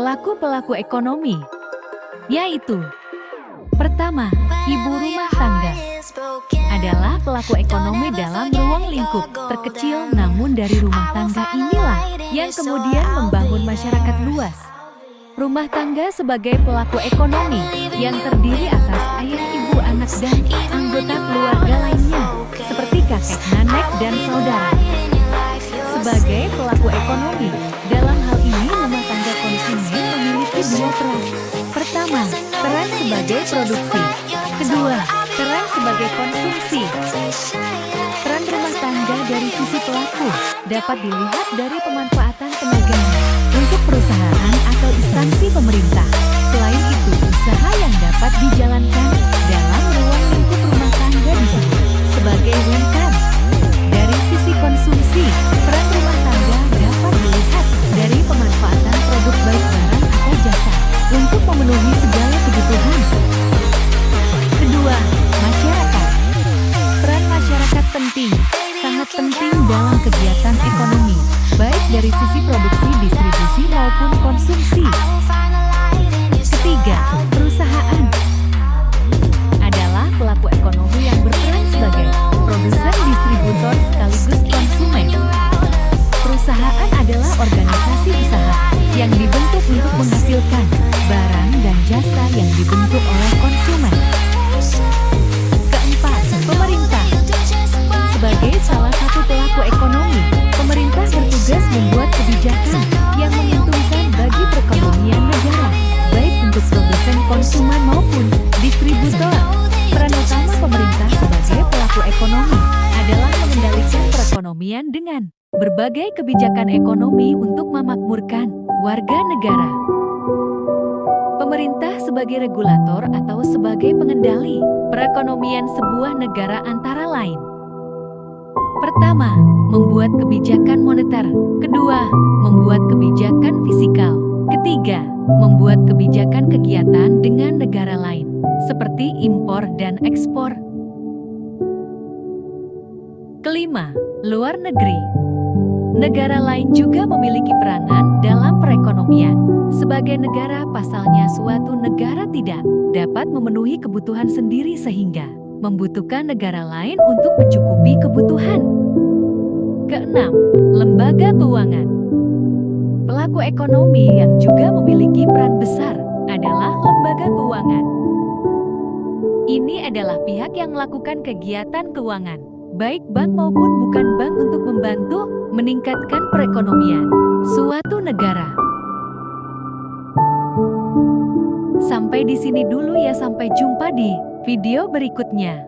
pelaku-pelaku ekonomi, yaitu pertama, ibu rumah tangga adalah pelaku ekonomi dalam ruang lingkup terkecil, namun dari rumah tangga inilah yang kemudian membangun masyarakat luas. Rumah tangga sebagai pelaku ekonomi yang terdiri atas ayah, ibu, anak, dan anggota keluarga lainnya, seperti kakek, nenek, dan saudara. Sebagai pelaku ekonomi, dalam hal ini rumah tangga konsumen memiliki dua peran. Pertama, peran sebagai produksi. Kedua, peran sebagai konsumsi. Peran rumah tangga dari sisi pelaku dapat dilihat dari pemanfaatan tenaganya untuk perusahaan atau instansi pemerintah. Selain itu, usaha yang dapat dijalankan dalam ruang lingkup rumah tangga disebut sebagai UMKM. Dari sisi konsumsi, peran rumah tangga dapat dilihat dari pemanfaatan produk baik barang atau jasa untuk memenuhi segala kebutuhan. Kedua, masyarakat. Peran masyarakat penting, sangat penting dalam kegiatan ekonomi, baik dari sisi produksi, distribusi, maupun konsumsi. Ketiga, perusahaan adalah pelaku ekonomi yang berperan sebagai produsen, distributor, sekaligus konsumen. Perusahaan adalah organisasi usaha yang dibentuk untuk menghasilkan barang dan jasa yang dibentuk oleh konsumen. Keempat, pemerintah. Sebagai salah satu pelaku ekonomi, pemerintah bertugas membuat kebijakan yang menguntungkan bagi perekonomian negara, baik untuk produsen, konsumen, maupun distributor. Peran utama pemerintah sebagai pelaku ekonomi adalah mengendalikan perekonomian dengan berbagai kebijakan ekonomi untuk memakmurkan warga negara. Pemerintah sebagai regulator atau sebagai pengendali perekonomian sebuah negara antara lain. Pertama, membuat kebijakan moneter. Kedua, membuat kebijakan fiskal. Ketiga, membuat kebijakan kegiatan dengan negara lain, seperti impor dan ekspor. Kelima, luar negeri. Negara lain juga memiliki peranan dalam perekonomian. Sebagai negara, pasalnya suatu negara tidak dapat memenuhi kebutuhan sendiri sehingga membutuhkan negara lain untuk mencukupi kebutuhan. Keenam, lembaga keuangan. Pelaku ekonomi yang juga memiliki peran besar adalah lembaga keuangan. Ini adalah pihak yang melakukan kegiatan keuangan, baik bank maupun bukan bank, untuk membantu meningkatkan perekonomian suatu negara. Sampai di sini dulu ya, sampai jumpa di video berikutnya.